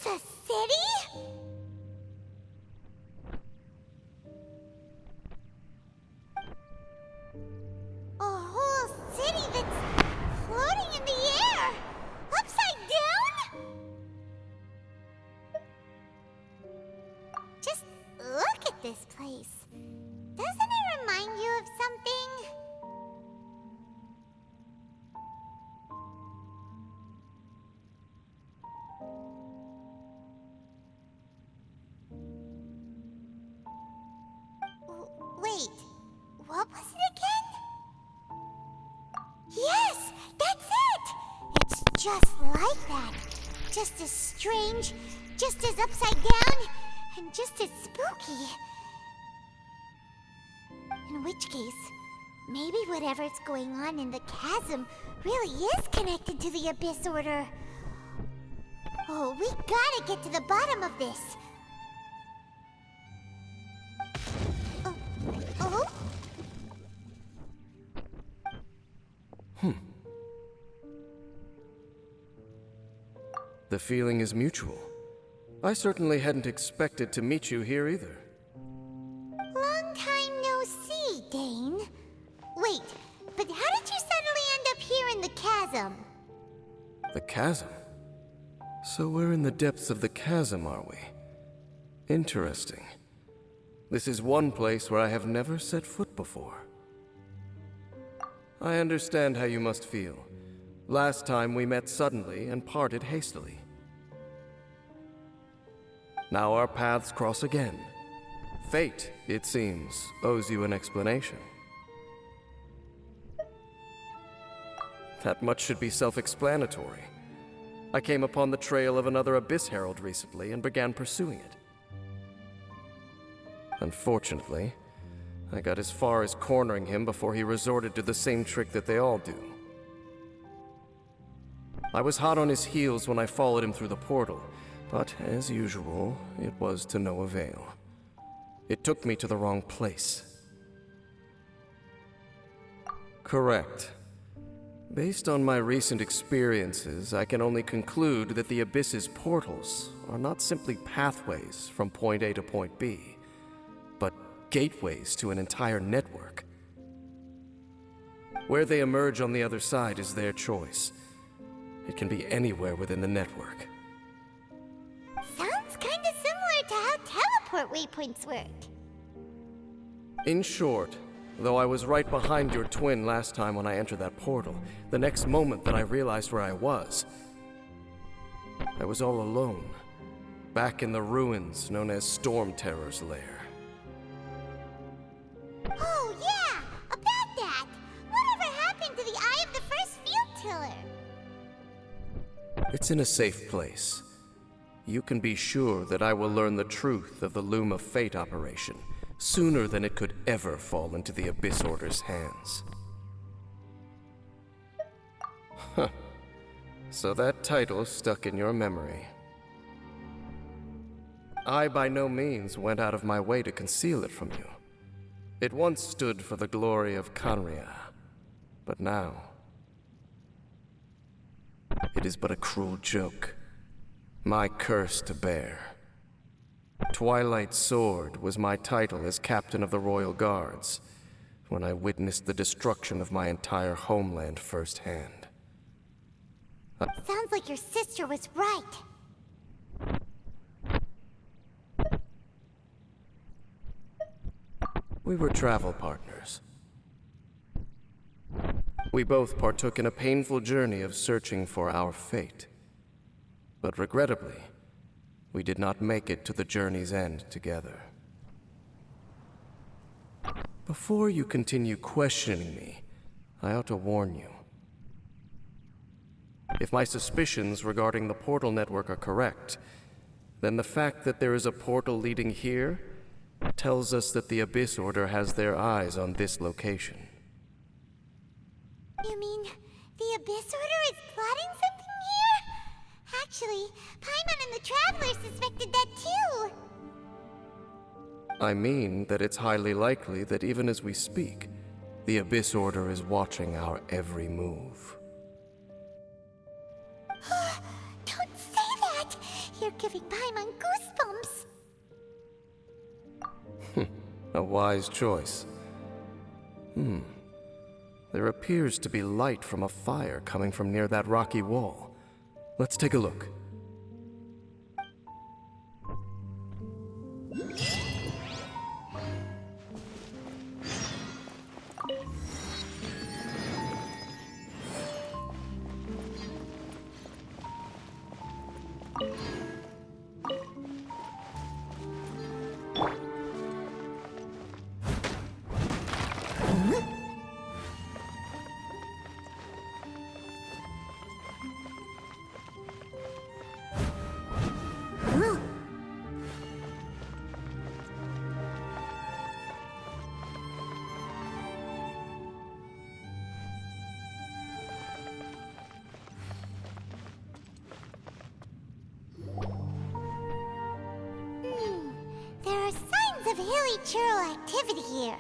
It's a city? A whole city that's floating in the air? Upside down? Just look at this place. Doesn't it remind you of something? Wait, what was it again? Yes, that's it! It's just like that. Just as strange, just as upside down, and just as spooky. In which case, maybe whatever's going on in the chasm really is connected to the Abyss Order. Oh, we gotta get to the bottom of this. Oh? The feeling is mutual. I certainly hadn't expected to meet you here either. Long time no see, Dane. Wait, but how did you suddenly end up here in the chasm? The chasm? So we're in the depths of the chasm, are we? Interesting. This is one place where I have never set foot before. I understand how you must feel. Last time we met suddenly and parted hastily. Now our paths cross again. Fate, it seems, owes you an explanation. That much should be self-explanatory. I came upon the trail of another Abyss Herald recently and began pursuing it. Unfortunately, I got as far as cornering him before he resorted to the same trick that they all do. I was hot on his heels when I followed him through the portal, but as usual, it was to no avail. It took me to the wrong place. Correct. Based on my recent experiences, I can only conclude that the Abyss's portals are not simply pathways from point A to point B, but gateways to an entire network. Where they emerge on the other side is their choice. It can be anywhere within the network. Sounds kinda similar to how teleport waypoints work. In short, though I was right behind your twin last time when I entered that portal, the next moment that I realized where I was all alone, back in the ruins known as Storm Terror's lair. Oh yeah, about that! Whatever happened to the Eye of the First Field Tiller? It's in a safe place. You can be sure that I will learn the truth of the Loom of Fate operation sooner than it could ever fall into the Abyss Order's hands. Huh. So that title stuck in your memory. I by no means went out of my way to conceal it from you. It once stood for the glory of Kanria, but now it is but a cruel joke. My curse to bear. Twilight Sword was my title as captain of the Royal Guards when I witnessed the destruction of my entire homeland firsthand. Sounds like your sister was right. We were travel partners. We both partook in a painful journey of searching for our fate. But regrettably, we did not make it to the journey's end together. Before you continue questioning me, I ought to warn you. If my suspicions regarding the portal network are correct, then the fact that there is a portal leading here tells us that the Abyss Order has their eyes on this location. You mean the Abyss Order is plotting something here? Actually, Paimon and the Traveler suspected that too. I mean that it's highly likely that even as we speak, the Abyss Order is watching our every move. Don't say that! it! You're giving Paimon goosebumps! A wise choice. There appears to be light from a fire coming from near that rocky wall. Let's take a look. There are signs of hilly churl activity here.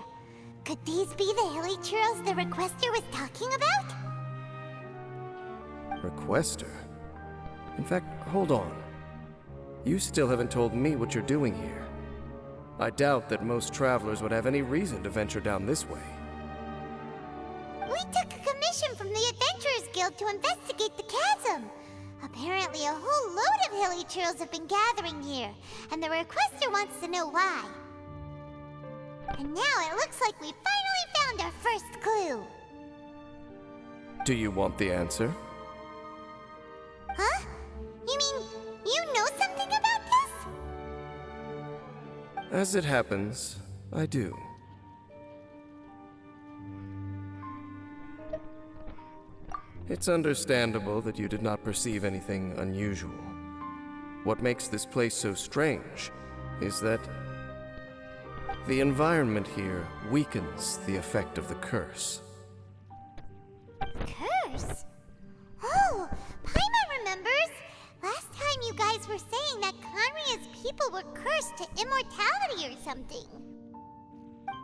Could these be the hilly churls the requester was talking about? Requester? In fact, hold on. You still haven't told me what you're doing here. I doubt that most travelers would have any reason to venture down this way. We took a commission from the Adventurers Guild to investigate the chasm. Apparently a whole load of hilly churls have been gathering here, and the requester wants to know why. And now it looks like we finally found our first clue. Do you want the answer? Huh? You mean you know something about this? As it happens, I do. It's understandable that you did not perceive anything unusual. What makes this place so strange is that the environment here weakens the effect of the curse. Curse? Oh, Paimon remembers! Last time you guys were saying that Conria's people were cursed to immortality or something.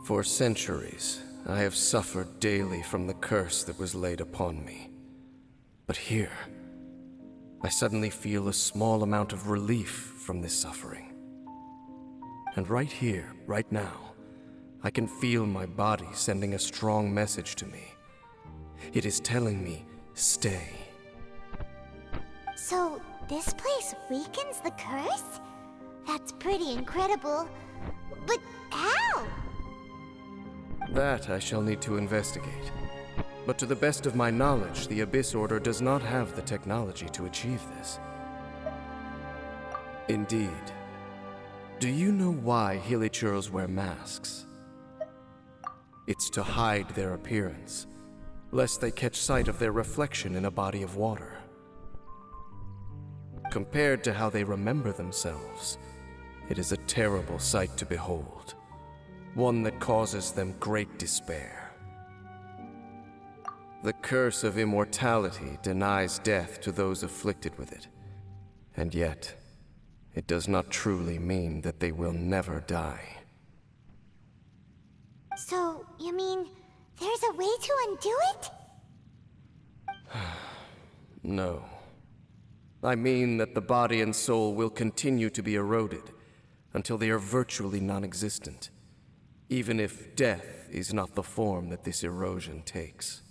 For centuries, I have suffered daily from the curse that was laid upon me. But here, I suddenly feel a small amount of relief from this suffering. And right here, right now, I can feel my body sending a strong message to me. It is telling me, stay. So, this place weakens the curse? That's pretty incredible. But how? That I shall need to investigate. But to the best of my knowledge, the Abyss Order does not have the technology to achieve this. Indeed. Do you know why Hilichurls wear masks? It's to hide their appearance, lest they catch sight of their reflection in a body of water. Compared to how they remember themselves, it is a terrible sight to behold, one that causes them great despair. The curse of immortality denies death to those afflicted with it, and yet, it does not truly mean that they will never die. So, you mean there's a way to undo it? No. I mean that the body and soul will continue to be eroded until they are virtually non-existent, even if death is not the form that this erosion takes.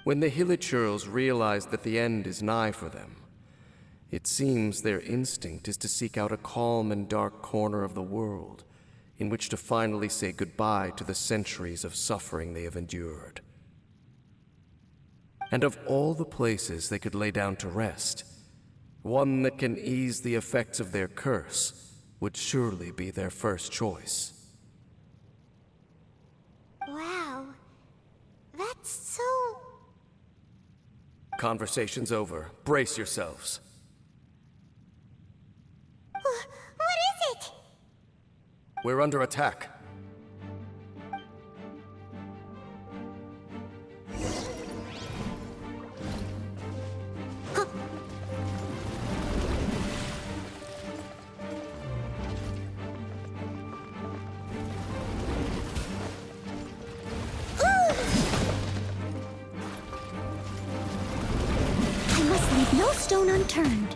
When the Hilichurls realize that the end is nigh for them, it seems their instinct is to seek out a calm and dark corner of the world in which to finally say goodbye to the centuries of suffering they have endured. And of all the places they could lay down to rest, one that can ease the effects of their curse would surely be their first choice. Wow. That's so... Conversation's over. Brace yourselves. What is it? We're under attack. I must leave leave no stone unturned.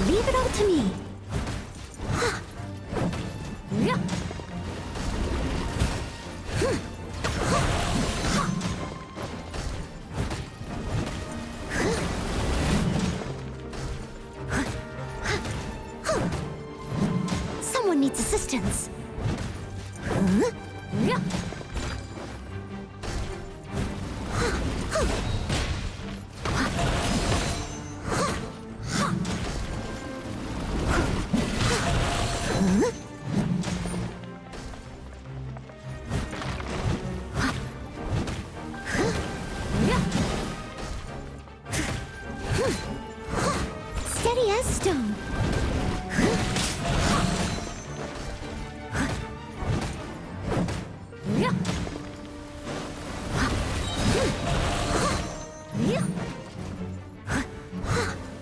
Leave it all to me. Someone needs assistance. Steady as stone.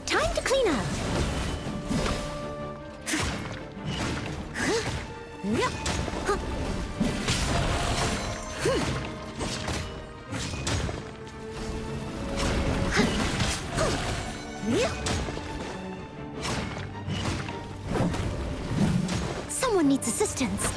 Time to clean up. Someone needs assistance.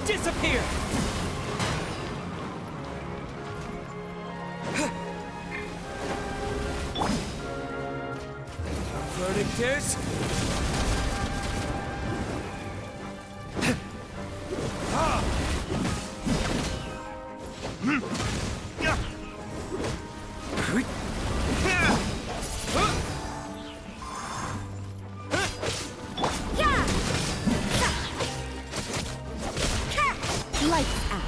Disappear! Verdict is... Lights out.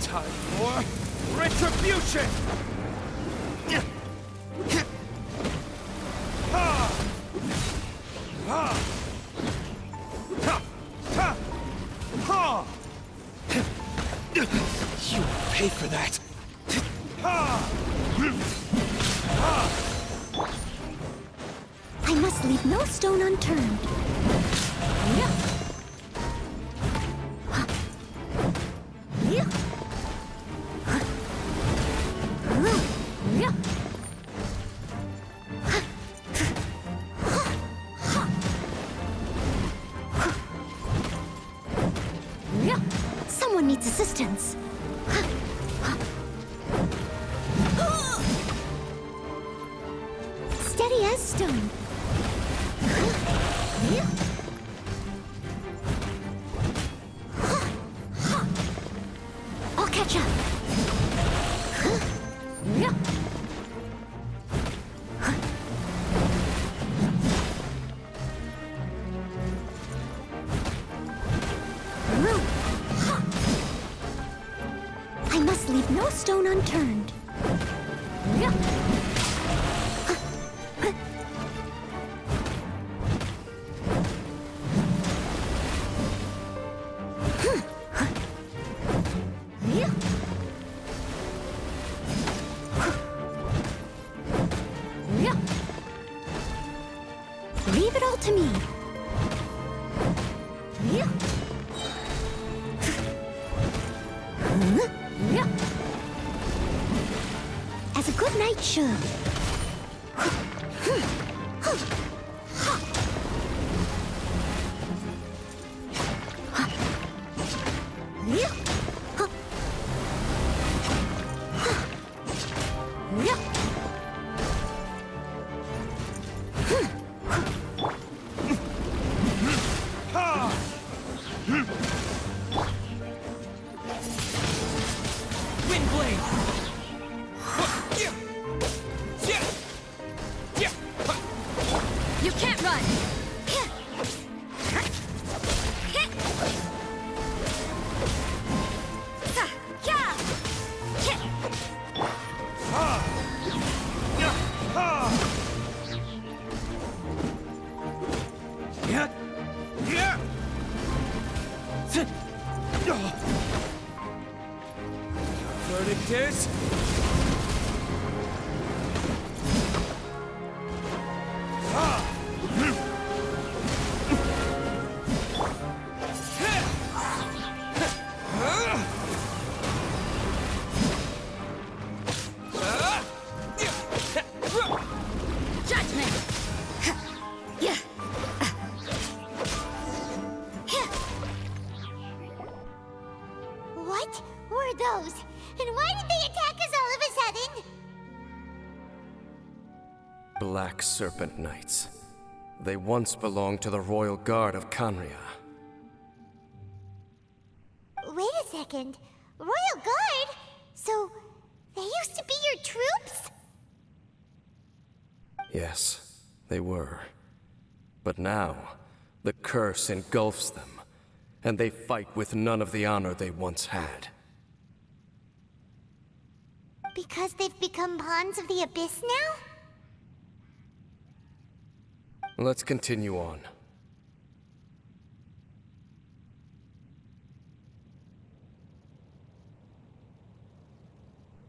Time for retribution! You pay for that! I must leave no stone unturned. Someone needs assistance. Steady as stone. I'll catch up. I must leave no stone unturned. Leave it all to me. As a good knight should. Windblade! You can't run! Verdict is... What were those? And why did they attack us all of a sudden? Black Serpent Knights. They once belonged to the Royal Guard of Canria. Wait a second. Royal Guard? So, they used to be your troops? Yes, they were. But now, the curse engulfs them, and they fight with none of the honor they once had. Because they've become pawns of the Abyss now? Let's continue on.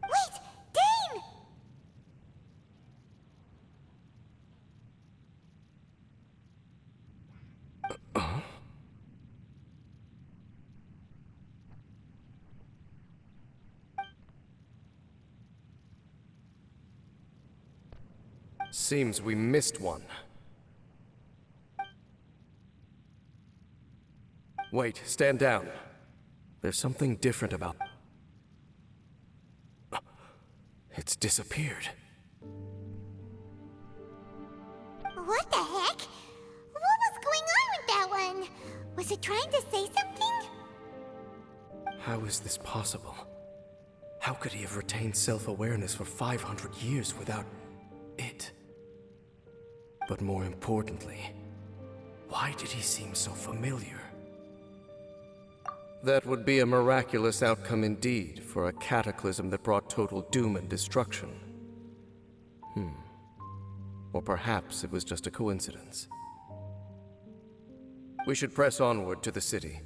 Wait! Dane! Seems we missed one. Wait, stand down. There's something different about... It's disappeared. What the heck? What was going on with that one? Was it trying to say something? How is this possible? How could he have retained self-awareness for 500 years without it? But more importantly, why did he seem so familiar? That would be a miraculous outcome indeed for a cataclysm that brought total doom and destruction. Or perhaps it was just a coincidence. We should press onward to the city.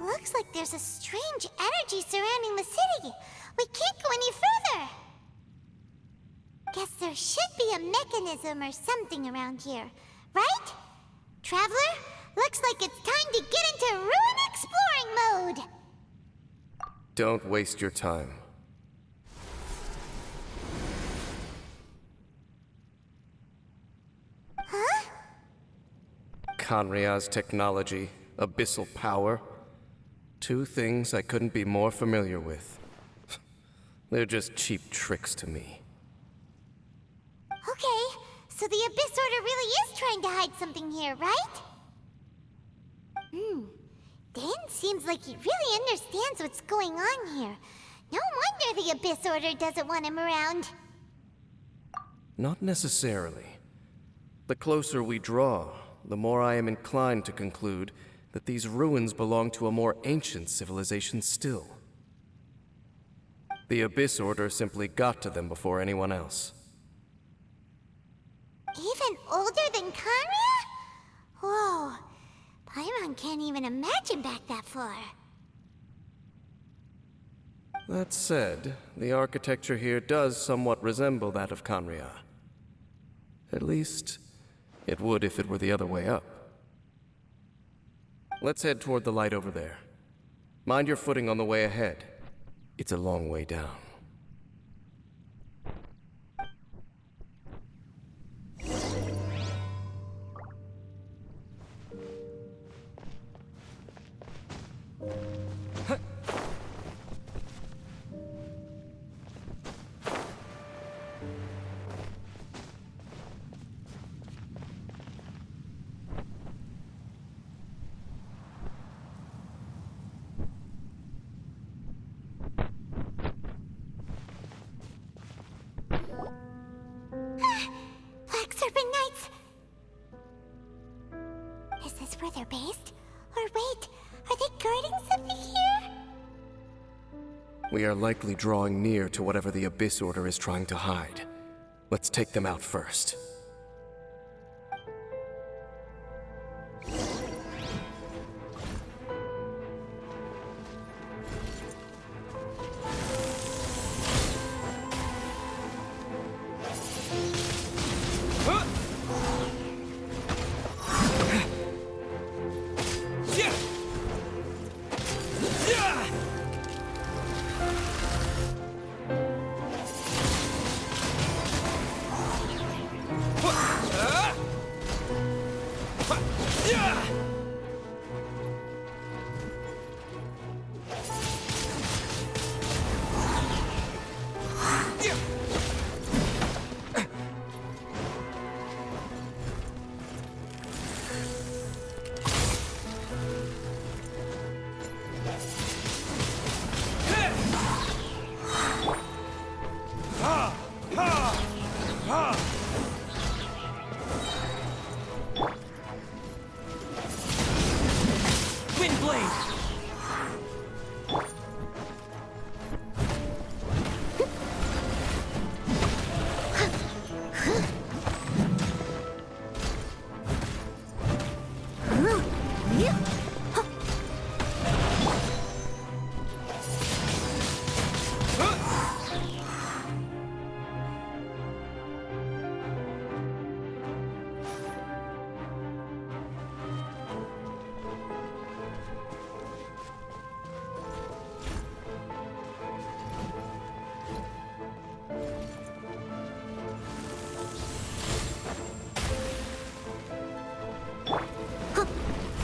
Looks like there's a strange energy surrounding the city. We can't go any further. Guess there should be a mechanism or something around here, right? Traveler, looks like it's time to get into ruin exploring mode. Don't waste your time. Huh? Canria's technology, abyssal power. Two things I couldn't be more familiar with. They're just cheap tricks to me. Okay, so the Abyss Order really is trying to hide something here, right? Dan seems like he really understands what's going on here. No wonder the Abyss Order doesn't want him around. Not necessarily. The closer we draw, the more I am inclined to conclude that these ruins belong to a more ancient civilization still. The Abyss Order simply got to them before anyone else. Even older than Kanria? Whoa. Paimon can't even imagine back that far. That said, the architecture here does somewhat resemble that of Kanria. At least, it would if it were the other way up. Let's head toward the light over there. Mind your footing on the way ahead. It's a long way down. Black Serpent Knights! Is this where they're based? Or wait, are they guarding something here? We are likely drawing near to whatever the Abyss Order is trying to hide. Let's take them out first.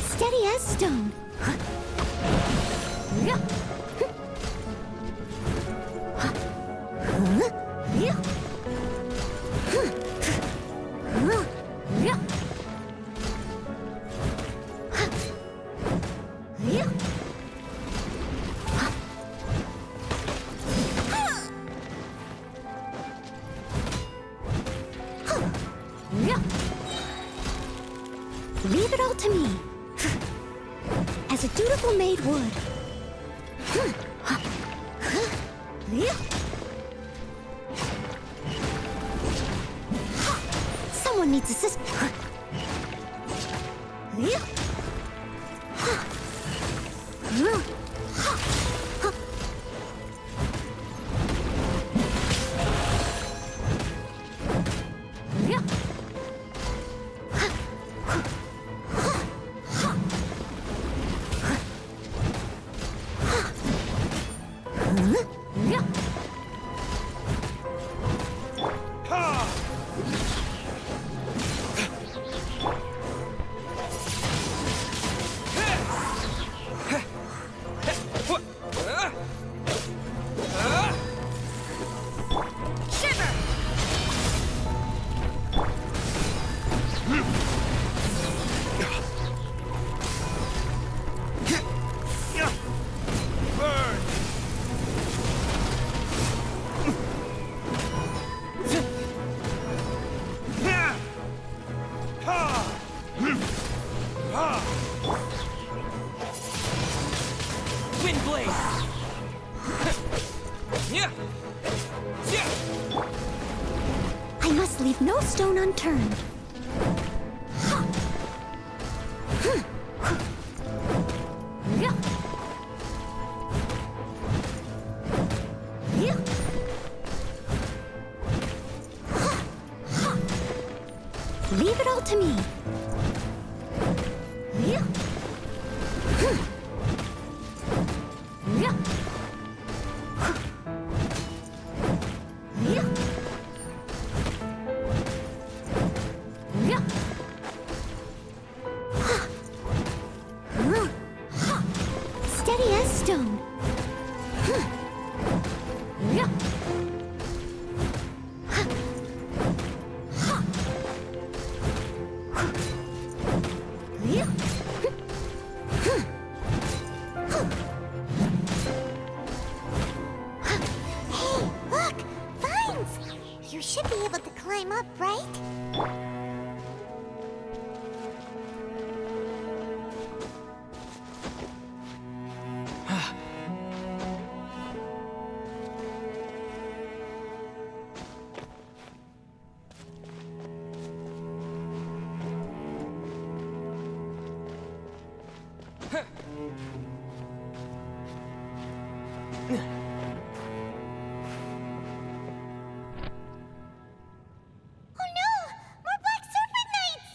Steady as stone. Leave it all to me. As a dutiful maid would. Someone needs assistance. leave no stone unturned. Leave it all to me. Steady as stone. Hey, look! Vines! You should be able to climb up, right? Oh no! More black serpent knights!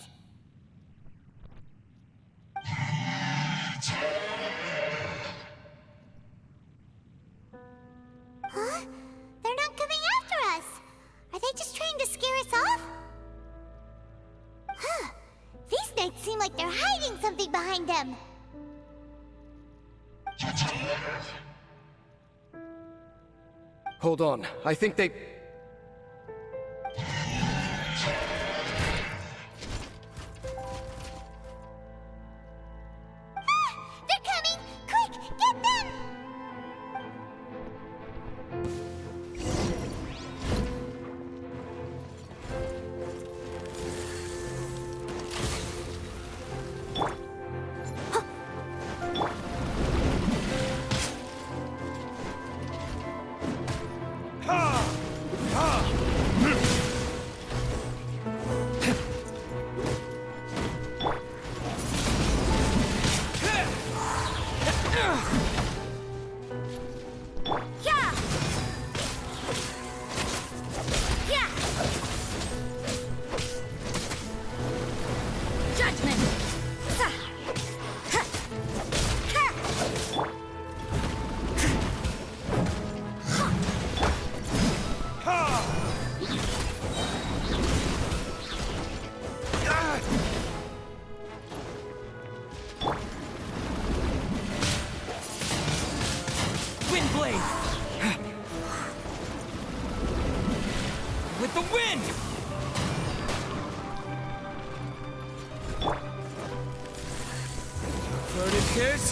Huh? They're not coming after us! Are they just trying to scare us off? Huh. These knights seem like they're hiding something behind them. Hold on, I think they... They're coming! Quick, get them! Wind blade! With the wind! Verticus!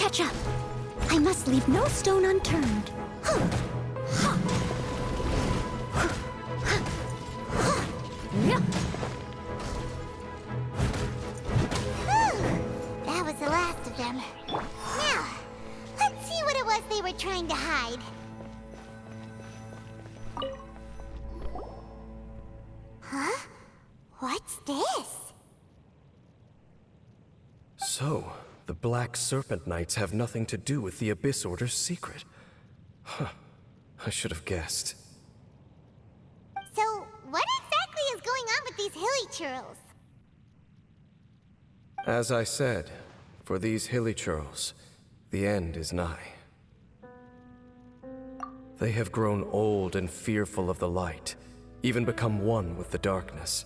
catch up. I must leave no stone unturned. That was the last of them. Now, let's see what it was they were trying to hide. Huh? What's this? So, the Black Serpent Knights have nothing to do with the Abyss Order's secret. Huh. I should have guessed. So, what exactly is going on with these hilly churls? As I said, for these hilly churls, the end is nigh. They have grown old and fearful of the light, even become one with the darkness.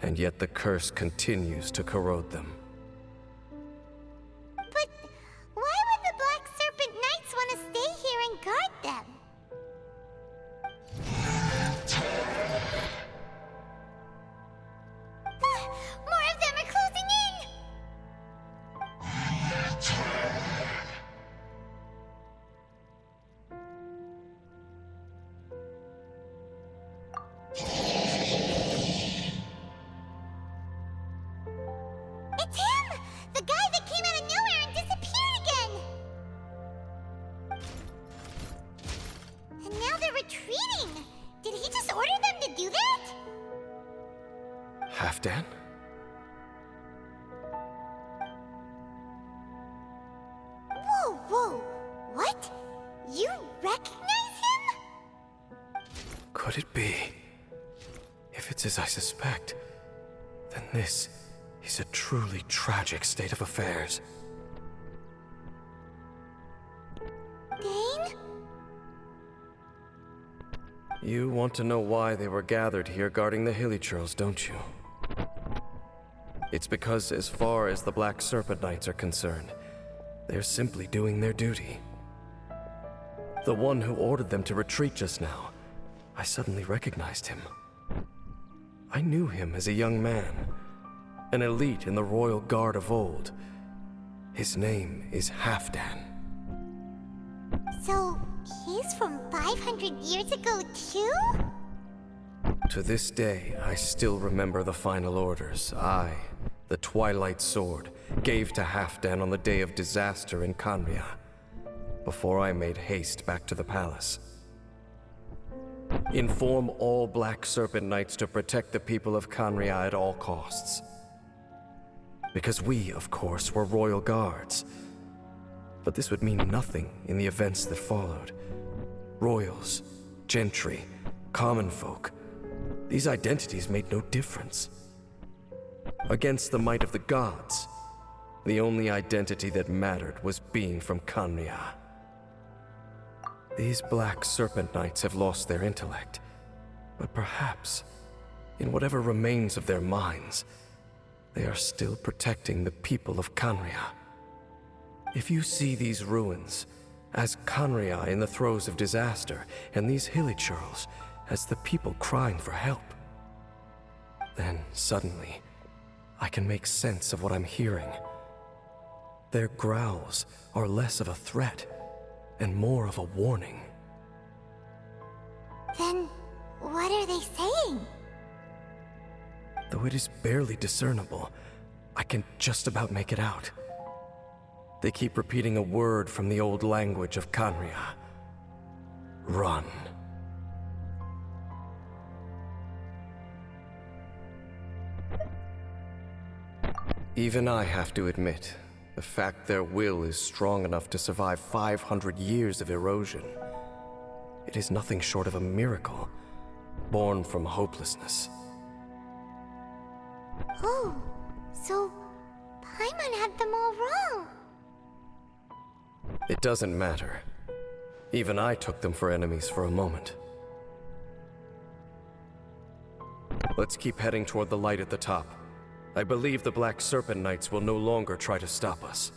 And yet the curse continues to corrode them. But why would the Black Serpent Knights want to stay here and guard them? More of them are closing in! It's him! The guy that came out of nowhere and disappeared again! And now they're retreating! Did he just order them to do that? Halfdan? Whoa, whoa! What? You recognize him? Could it be? If it's as I suspect, then this is a truly tragic state of affairs. Dane? You want to know why they were gathered here guarding the hilly churls, don't you? It's because as far as the Black Serpent Knights are concerned, they're simply doing their duty. The one who ordered them to retreat just now, I suddenly recognized him. I knew him as a young man, an elite in the royal guard of old. His name is Halfdan. So, he's from 500 years ago, too? To this day, I still remember the final orders I, the Twilight Sword, gave to Halfdan on the day of disaster in Khaenri'ah, before I made haste back to the palace. Inform all Black Serpent Knights to protect the people of Khaenri'ah at all costs. Because we, of course, were royal guards. But this would mean nothing in the events that followed. Royals, gentry, common folk, these identities made no difference. Against the might of the gods, the only identity that mattered was being from Khaenri'ah. These Black Serpent Knights have lost their intellect, but perhaps, in whatever remains of their minds, they are still protecting the people of Khaenri'ah. If you see these ruins as Khaenri'ah in the throes of disaster, and these hilly churls as the people crying for help, then suddenly, I can make sense of what I'm hearing. Their growls are less of a threat and more of a warning. Then, what are they saying? Though it is barely discernible, I can just about make it out. They keep repeating a word from the old language of Khaenri'ah. Run. Even I have to admit, the fact their will is strong enough to survive 500 years of erosion. It is nothing short of a miracle, born from hopelessness. Oh, so Paimon had them all wrong. It doesn't matter. Even I took them for enemies for a moment. Let's keep heading toward the light at the top. I believe the Black Serpent Knights will no longer try to stop us.